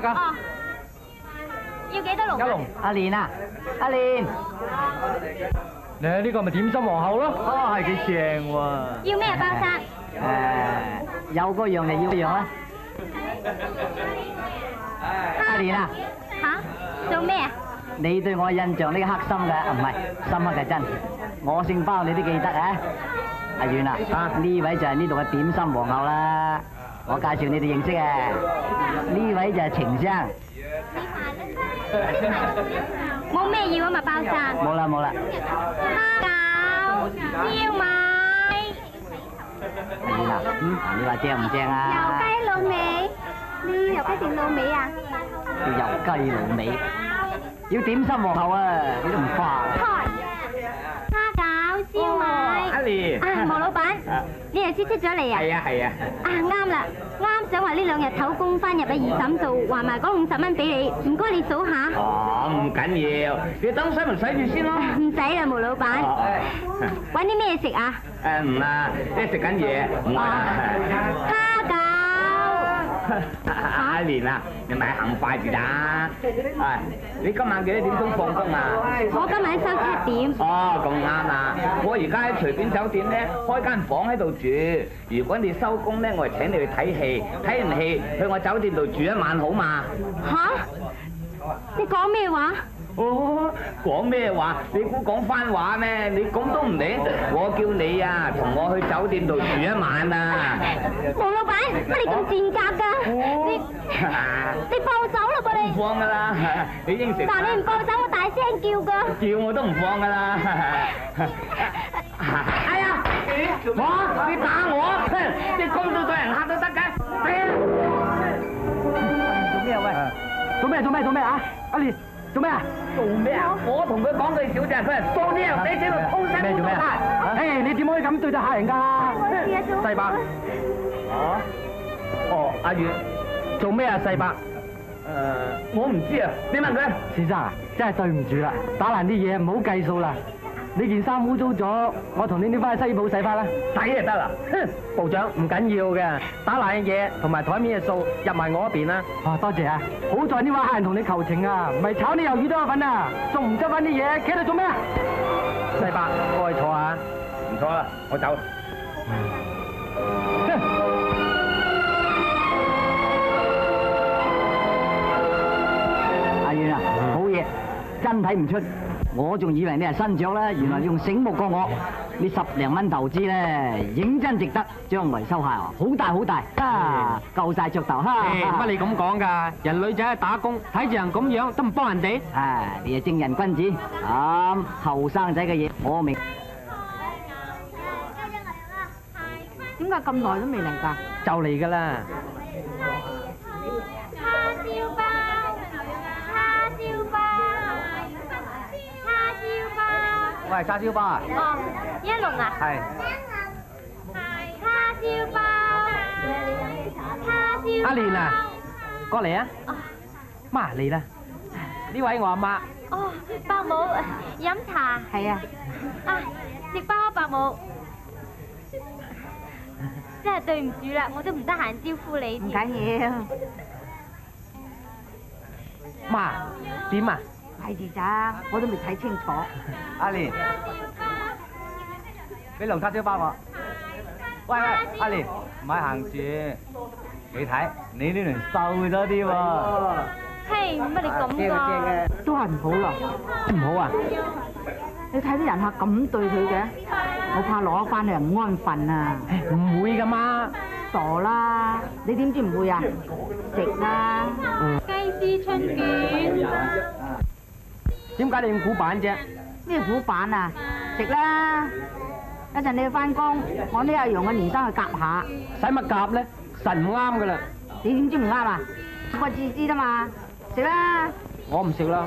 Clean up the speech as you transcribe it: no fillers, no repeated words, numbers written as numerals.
㗎？哦，要幾多籠？一籠。阿蓮啊，阿蓮，你呢個咪點心皇后咯？哦係幾正喎。要咩包生？有嗰樣你要嗰樣啊。阿蓮啊，吓？做咩啊？你對我印象呢個黑心嘅，唔係深刻嘅真。我姓包，你都記得啊？阿遠啊，呢位就係呢度嘅點心皇后啦。我介紹你哋認識啊。呢位就係程生。冇咩要啊嘛，包生。冇啦冇啦。蝦餃、燒賣、阿遠啊，你話正唔正啊？油雞滷味，你要油雞定滷味啊？叫油雞滷味，要點心皇后啊！你都唔化。蝦餃、燒賣。阿蓮。啊，毛老闆，你又先出咗嚟啊？係啊係啊。啊啱啦，啱想話呢兩日偷工翻入去二嬸度，還埋嗰50蚊俾你，唔該你數下。哦，唔緊要，你等使咪使住先咯。唔使啦，毛老闆。揾啲咩食啊？唔啦，你食緊嘢，唔係。蝦餃。阿蓮啊，你咪行快啲啦。係，你今晚幾多點鐘放工啊？我今晚收7點。哦，咁啱啦！我而家喺隨便酒店咧開間房喺度住。如果你收工咧，我係請你去睇戲，睇完戲去我酒店度住一晚好嘛？吓？你講咩話？哦，講咩話？你估講番話咩？你咁都唔明？我叫你啊，同我去酒店度住一晚啊！毛老闆，乜你咁賤格㗎？你放手啦噃你！唔放㗎啦，你應承。但你唔放手，我大聲叫㗎。叫我都唔放㗎啦！哎呀，你打我！你講到對人嚇都得㗎！做咩啊？阿蓮，做咩啊？做咩啊？我同佢講句少啫，佢係掃呢樣你喺度偷身做咩啊？誒，你點可以咁對待客人㗎？細伯。哦，阿月，做咩啊，細伯？我唔知啊，你問佢。先生啊，真係對唔住啦，打爛啲嘢唔好計數啦。你件衫污糟咗，我同你拎翻去西醫部洗翻啦。洗就得啦。哼，部長唔緊要嘅，打爛嘅嘢同埋台面嘅數入埋我嗰邊啦。啊，多謝啊！好在呢位客人同你求情啊，唔係炒你魷魚都有份啊！仲唔執翻啲嘢，企喺度做咩啊？細伯，過去坐下。唔錯啦，我走。阿遠啊，好嘢，真睇唔出。我仲以為你係新雀啦，原來你仲醒目過我。呢10零蚊投資咧，認真值得，將來收下好大好大，啊，夠晒着頭哈！乜你咁講㗎？人女仔喺打工，睇住人咁樣都唔幫人哋。啊，你係正人君子，咁後生仔嘅嘢我明。點解咁耐都未嚟㗎？就嚟㗎啦。叉燒包，叉燒包，叉燒包。喂，叉燒包啊！哦，一籠啊。係。叉燒包，叉燒包。阿蓮啊，過嚟啊！媽嚟啦，呢位我阿媽。哦，伯母飲茶。係啊。啊，食包啊，伯母。真係對唔住啦，我都唔得閒招呼你。唔緊要，媽，點啊？係住咋，我都未睇清楚。阿蓮，俾籠叉燒包我。喂，阿蓮，唔係行住，你睇你呢輪瘦咗啲喎。嘿，乜你咁㗎？都係唔好啦，唔好啊？你睇啲人客咁對佢嘅，我怕攞翻嚟唔安分啊！唔會㗎媽。傻啦，你點知唔會啊？食啦！雞絲春卷。點解你咁古板啫？咩苦板啊？食啦！一陣你去翻工，我呢阿楊嘅年生去夾下。使乜夾咧？實唔啱㗎啦。你點知唔啱啊？我自知啫嘛，食啦！我唔食啦。